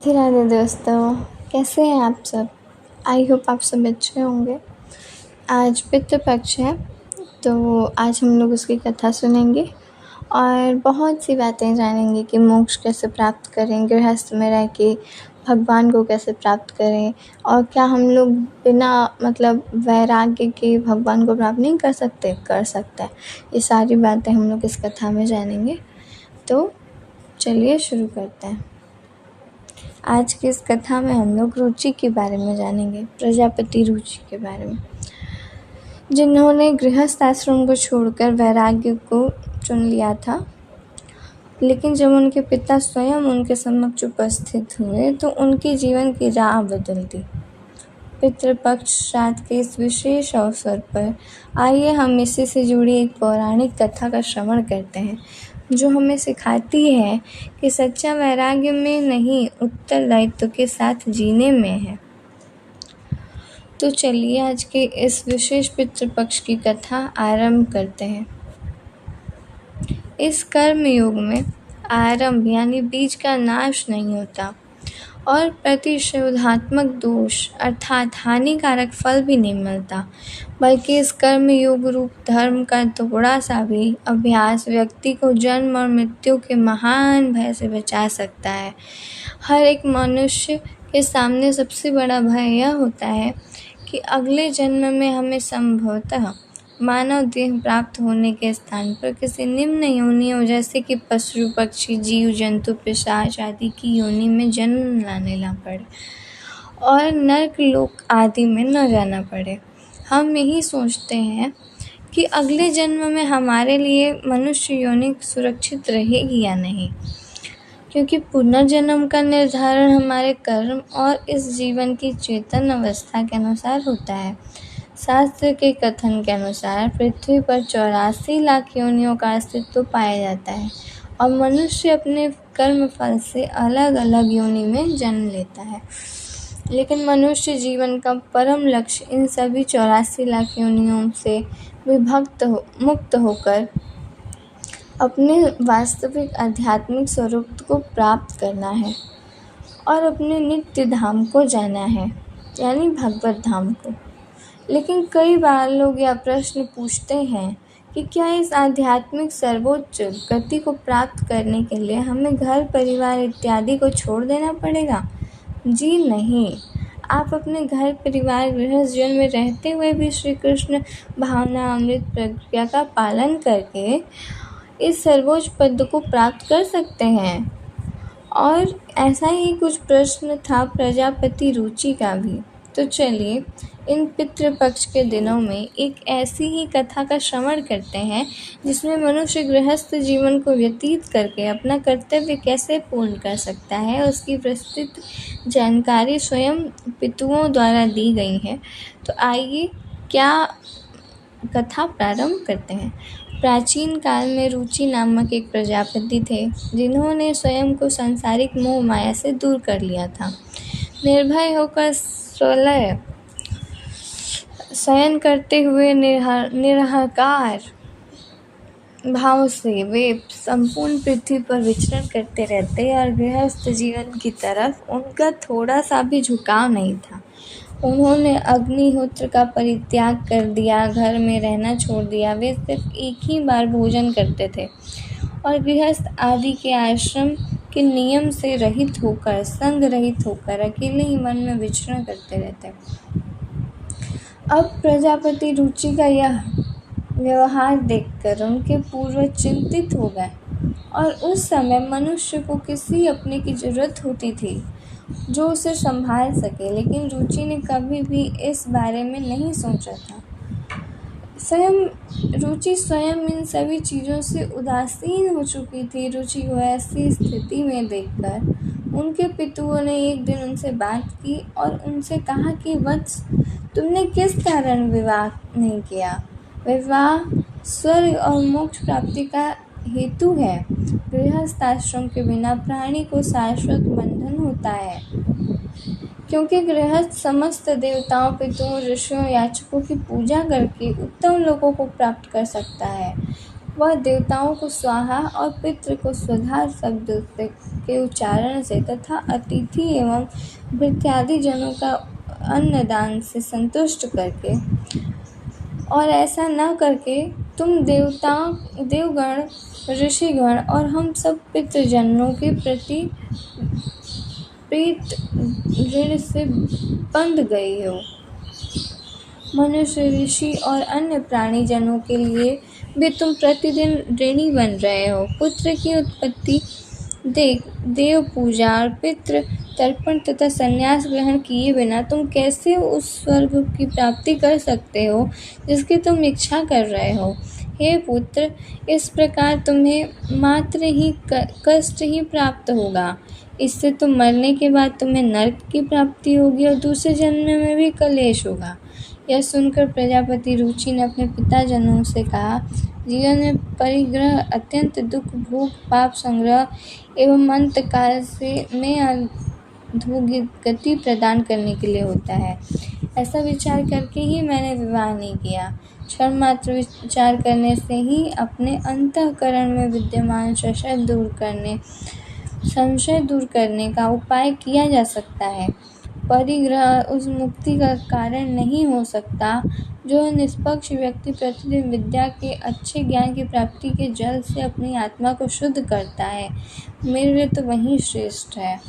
राधे राधे दोस्तों, कैसे हैं आप सब। आई होप आप सब अच्छे होंगे। आज पितृपक्ष है तो आज हम लोग उसकी कथा सुनेंगे और बहुत सी बातें जानेंगे कि मोक्ष कैसे प्राप्त करें, गृहस्थ में रह के भगवान को कैसे प्राप्त करें और क्या हम लोग बिना वैराग्य के भगवान को प्राप्त नहीं कर सकते। ये सारी बातें हम लोग इस कथा में जानेंगे। तो चलिए शुरू करते हैं। आज की इस कथा में हम लोग रुचि के बारे में जानेंगे, प्रजापति रुचि के बारे में, जिन्होंने गृहस्थ आश्रम को छोड़कर वैराग्य को चुन लिया था। लेकिन जब उनके पिता स्वयं उनके समक्ष उपस्थित हुए तो उनके जीवन की राह बदल दी। पितृपक्ष श्राद्ध के इस विशेष अवसर पर आइए हम इसी से जुड़ी एक पौराणिक कथा का श्रवण करते हैं, जो हमें सिखाती है कि सच्चा वैराग्य में नहीं, उत्तरदायित्व के साथ जीने में है। तो चलिए आज के इस विशेष पितृपक्ष की कथा आरंभ करते हैं। इस कर्म योग में आरंभ यानी बीज का नाश नहीं होता और प्रतिषेधात्मक दोष अर्थात हानिकारक फल भी नहीं मिलता, बल्कि इस कर्म योग रूप धर्म का थोड़ा सा भी अभ्यास व्यक्ति को जन्म और मृत्यु के महान भय से बचा सकता है। हर एक मनुष्य के सामने सबसे बड़ा भय यह होता है कि अगले जन्म में हमें संभवतः मानव देह प्राप्त होने के स्थान पर किसी निम्न योनियों जैसे कि पशु पक्षी जीव जंतु पिशाच आदि की योनि में जन्म लाने पड़े और नरक लोक आदि में न जाना पड़े। हम यही सोचते हैं कि अगले जन्म में हमारे लिए मनुष्य योनि सुरक्षित रहेगी या नहीं, क्योंकि पुनर्जन्म का निर्धारण हमारे कर्म और इस जीवन की चेतन अवस्था के अनुसार होता है। शास्त्र के कथन के अनुसार पृथ्वी पर 84 लाख योनियों का अस्तित्व पाया जाता है और मनुष्य अपने कर्म फल से अलग अलग योनि में जन्म लेता है। लेकिन मनुष्य जीवन का परम लक्ष्य इन सभी 84 लाख योनियों से मुक्त होकर अपने वास्तविक आध्यात्मिक स्वरूप को प्राप्त करना है और अपने नित्य धाम को जाना है, यानी भगवत धाम को। लेकिन कई बार लोग यह प्रश्न पूछते हैं कि क्या इस आध्यात्मिक सर्वोच्च गति को प्राप्त करने के लिए हमें घर परिवार इत्यादि को छोड़ देना पड़ेगा। जी नहीं, आप अपने घर परिवार गृहस्थ जीवन में रहते हुए भी श्री कृष्ण भावना अमृत प्रक्रिया का पालन करके इस सर्वोच्च पद को प्राप्त कर सकते हैं। और ऐसा ही कुछ प्रश्न था प्रजापति रुचि का भी। तो चलिए इन पितृपक्ष के दिनों में एक ऐसी ही कथा का श्रवण करते हैं जिसमें मनुष्य गृहस्थ जीवन को व्यतीत करके अपना कर्तव्य कैसे पूर्ण कर सकता है, उसकी विस्तृत जानकारी स्वयं पितुओं द्वारा दी गई है। तो आइए क्या कथा प्रारंभ करते हैं। प्राचीन काल में रुचि नामक एक प्रजापति थे, जिन्होंने स्वयं को सांसारिक मोह माया से दूर कर लिया था। निर्भय होकर शयन करते हुए निरहंकार भाव से वे संपूर्ण पृथ्वी पर विचरण करते रहते और गृहस्थ जीवन की तरफ उनका थोड़ा सा भी झुकाव नहीं था। उन्होंने अग्निहोत्र का परित्याग कर दिया, घर में रहना छोड़ दिया। वे सिर्फ एक ही बार भोजन करते थे और गृहस्थ आदि के आश्रम के नियम से रहित होकर, संग रहित होकर अकेले ही मन में विचरण करते रहते। अब प्रजापति रुचि का यह व्यवहार देखकर उनके पूर्वज चिंतित हो गए और उस समय मनुष्य को किसी अपने की जरूरत होती थी जो उसे संभाल सके, लेकिन रुचि ने कभी भी इस बारे में नहीं सोचा था। रुचि स्वयं इन सभी चीज़ों से उदासीन हो चुकी थी। रुचि को ऐसी स्थिति में देखकर उनके पितुओं ने एक दिन उनसे बात की और उनसे कहा कि वत्स, तुमने किस कारण विवाह नहीं किया। विवाह स्वर्ग और मोक्ष प्राप्ति का हेतु है। गृहस्थ आश्रम के बिना प्राणी को शाश्वत बंधन होता है, क्योंकि गृहस्थ समस्त देवताओं, पितरों, ऋषियों, याचकों की पूजा करके उत्तम लोगों को प्राप्त कर सकता है। वह देवताओं को स्वाहा और पितृ को स्वधा शब्द से के उच्चारण से तथा अतिथि एवं भृत्यादि जनों का अन्नदान से संतुष्ट करके, और ऐसा न करके तुम देवगण, ऋषिगण और हम सब पितृजनों के प्रति प्रीत ऋण से बंध गई हो। मनुष्य, ऋषि और अन्य प्राणी जनों के लिए भी तुम प्रतिदिन ऋणी बन रहे हो। पुत्र की उत्पत्ति, देव पूजा और पितृ तर्पण तथा संन्यास ग्रहण किए बिना तुम कैसे उस स्वर्ग की प्राप्ति कर सकते हो जिसकी तुम इच्छा कर रहे हो। हे पुत्र, इस प्रकार तुम्हें मात्र ही कष्ट ही प्राप्त होगा। इससे तुम मरने के बाद तुम्हें नरक की प्राप्ति होगी और दूसरे जन्म में भी कलेश होगा। यह सुनकर प्रजापति रुचि ने अपने पिताजनों से कहा, जीवन में परिग्रह अत्यंत दुख, भोग, पाप संग्रह एवं अंतकाल में अधोगति प्रदान करने के लिए होता है। ऐसा विचार करके ही मैंने विवाह नहीं किया। क्षण मात्र विचार करने से ही अपने अंतःकरण में विद्यमान संशय दूर करने का उपाय किया जा सकता है। परिग्रह उस मुक्ति का कारण नहीं हो सकता जो निष्पक्ष व्यक्ति प्रतिदिन विद्या के अच्छे ज्ञान की प्राप्ति के जल से अपनी आत्मा को शुद्ध करता है। मेरे लिए तो वही श्रेष्ठ है।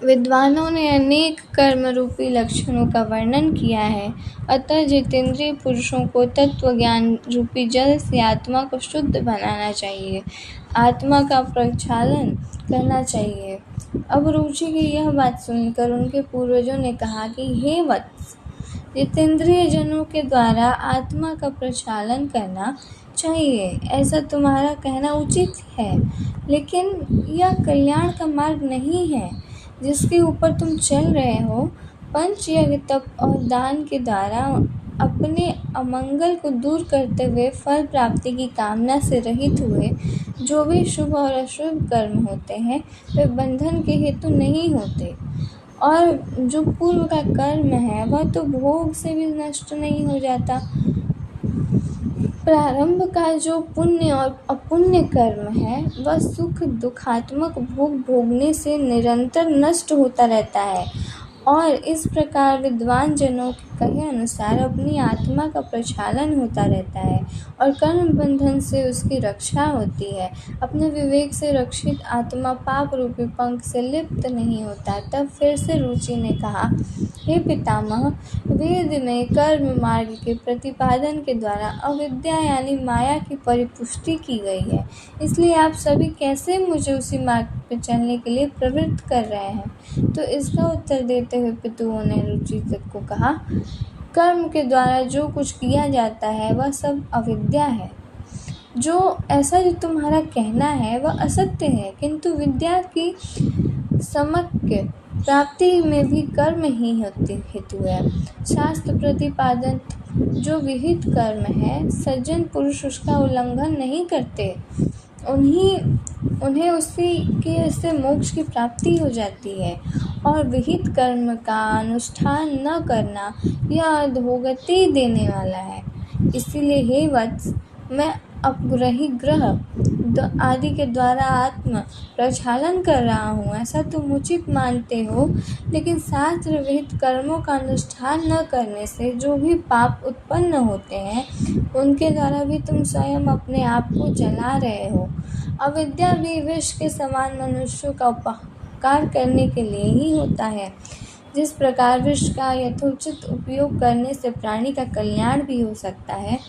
विद्वानों ने अनेक कर्म रूपी लक्षणों का वर्णन किया है, अतः जितेंद्रिय पुरुषों को तत्व ज्ञान रूपी जल से आत्मा को शुद्ध बनाना चाहिए, आत्मा का प्रक्षालन करना चाहिए। अब रुचि की यह बात सुनकर उनके पूर्वजों ने कहा कि हे वत्स, जितेंद्रिय जनों के द्वारा आत्मा का प्रक्षालन करना चाहिए, ऐसा तुम्हारा कहना उचित है, लेकिन यह कल्याण का मार्ग नहीं है जिसके ऊपर तुम चल रहे हो। पंच यज्ञ, तप और दान के द्वारा अपने अमंगल को दूर करते हुए फल प्राप्ति की कामना से रहित हुए जो भी शुभ और अशुभ कर्म होते हैं वे बंधन के हेतु नहीं होते, और जो पूर्व का कर्म है वह तो भोग से भी नष्ट नहीं हो जाता। प्रारंभ का जो पुण्य और अपुण्य कर्म है वह सुख दुखात्मक भोग भोगने से निरंतर नष्ट होता रहता है, और इस प्रकार विद्वान जनों के कहे अनुसार अपनी आत्मा का प्रक्षालन होता रहता है और कर्म बंधन से उसकी रक्षा होती है। अपने विवेक से रक्षित आत्मा पाप रूपी पंख से लिप्त नहीं होता। तब फिर से रुचि ने कहा, हे पितामह, वेद में कर्म मार्ग के प्रतिपादन के द्वारा अविद्या यानी माया की परिपुष्टि की गई है, इसलिए आप सभी कैसे मुझे उसी मार्ग पर चलने के लिए प्रवृत्त कर रहे हैं। तो इसका उत्तर देते हुए पितुओं ने रुचि को कहा, कर्म के द्वारा जो कुछ किया जाता है वह सब अविद्या है। जो तुम्हारा कहना है वह असत्य है, किंतु विद्या की समक्य प्राप्ति में भी कर्म ही हेतु है। शास्त्र प्रतिपादन जो विहित कर्म है, सज्जन पुरुष उसका उल्लंघन नहीं करते, उन्हें उससे मोक्ष की प्राप्ति हो जाती है, और विहित कर्म का अनुष्ठान न करना यह अधोगति देने वाला है। इसीलिए हे वत्स, मैं अपग्रही ग्रह आदि के द्वारा आत्म प्रक्षालन कर रहा हूँ, ऐसा तुम उचित मानते हो, लेकिन शास्त्र विहित कर्मों का अनुष्ठान न करने से जो भी पाप उत्पन्न होते हैं उनके द्वारा भी तुम स्वयं अपने आप को जला रहे हो। अविद्या भी विष के समान मनुष्यों का उपकार करने के लिए ही होता है। जिस प्रकार विष का यथोचित उपयोग करने से प्राणी का कल्याण भी हो सकता है,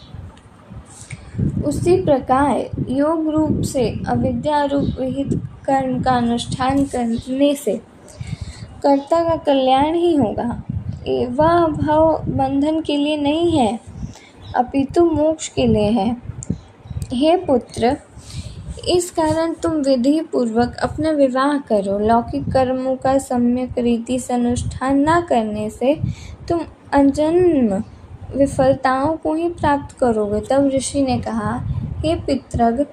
उसी प्रकार योग रूप से अविद्या रूप विहित कर्म का अनुष्ठान करने से कर्ता का कल्याण ही होगा। वह भव बंधन के लिए नहीं है, अपितु मोक्ष के लिए है। हे पुत्र, इस कारण तुम विधि पूर्वक अपना विवाह करो। लौकिक कर्मों का सम्यक रीति से अनुष्ठान न करने से तुम अजन्म विफलताओं को ही प्राप्त करोगे। तब ऋषि ने कहा, हे पितृग,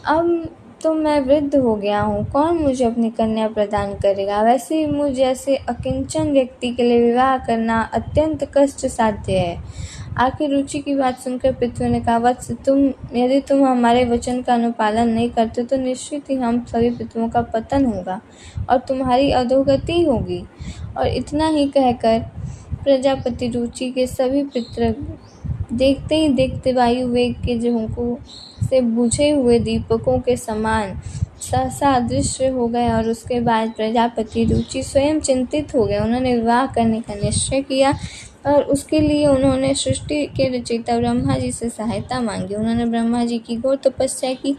अब तो मैं वृद्ध हो गया हूँ, कौन मुझे अपनी कन्या प्रदान करेगा। वैसे ही मुझ जैसे अकिंचन व्यक्ति के लिए विवाह करना अत्यंत कष्ट साध्य है। आखिर रुचि की बात सुनकर पितरों ने कहा, वत्स, यदि तुम हमारे वचन का अनुपालन नहीं करते तो निश्चित ही हम सभी पितरों का पतन होगा और तुम्हारी अधोगति होगी। और इतना ही कहकर प्रजापति रुचि के सभी पितर देखते ही देखते वायु वेग के झोंकों से बुझे हुए दीपकों के समान सहसा अदृश्य हो गए। और उसके बाद प्रजापति रुचि स्वयं चिंतित हो गए। उन्होंने विवाह करने का निश्चय किया और उसके लिए उन्होंने सृष्टि के रचयिता ब्रह्मा जी से सहायता मांगी। उन्होंने ब्रह्मा जी की घोर तपस्या की,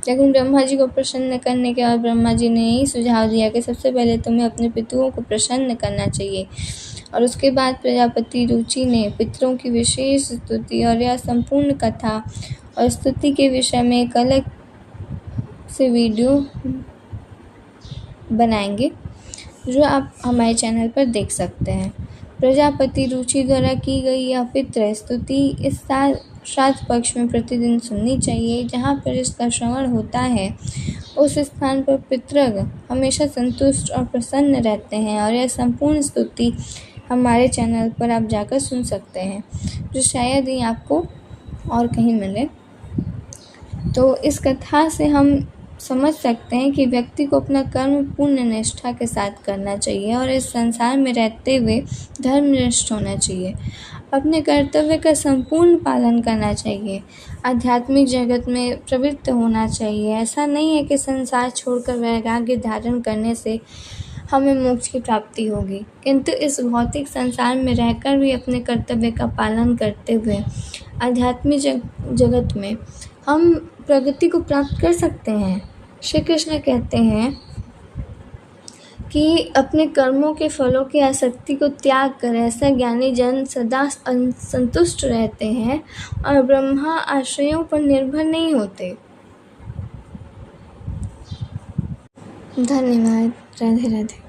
लेकिन ब्रह्मा जी को प्रसन्न करने के बाद ब्रह्मा जी ने यही सुझाव दिया कि सबसे पहले तुम्हें अपने पितरों को प्रसन्न करना चाहिए। और उसके बाद प्रजापति रुचि ने पितरों की विशेष स्तुति और यह संपूर्ण कथा और स्तुति के विषय में एक अलग से वीडियो बनाएंगे जो आप हमारे चैनल पर देख सकते हैं। प्रजापति रुचि द्वारा की गई यह पितृ स्तुति इस साल श्राद्ध पक्ष में प्रतिदिन सुननी चाहिए। जहाँ पर इसका श्रवण होता है उस स्थान पर पितृगण हमेशा संतुष्ट और प्रसन्न रहते हैं। और यह संपूर्ण स्तुति हमारे चैनल पर आप जाकर सुन सकते हैं, जो शायद ही आपको और कहीं मिले। तो इस कथा से हम समझ सकते हैं कि व्यक्ति को अपना कर्म पूर्ण निष्ठा के साथ करना चाहिए और इस संसार में रहते हुए धर्मनिष्ठ होना चाहिए। अपने कर्तव्य का संपूर्ण पालन करना चाहिए। आध्यात्मिक जगत में प्रवृत्त होना चाहिए। ऐसा नहीं है कि संसार छोड़कर वैराग्य धारण करने से हमें मोक्ष की प्राप्ति होगी, किंतु इस भौतिक संसार में रहकर भी अपने कर्तव्य का पालन करते हुए आध्यात्मिक जगत में हम प्रगति को प्राप्त कर सकते हैं। श्री कृष्ण कहते हैं कि अपने कर्मों के फलों की आसक्ति को त्याग कर ऐसा ज्ञानी जन सदा संतुष्ट रहते हैं और ब्रह्मा आश्रयों पर निर्भर नहीं होते। धन्यवाद। राधे राधे।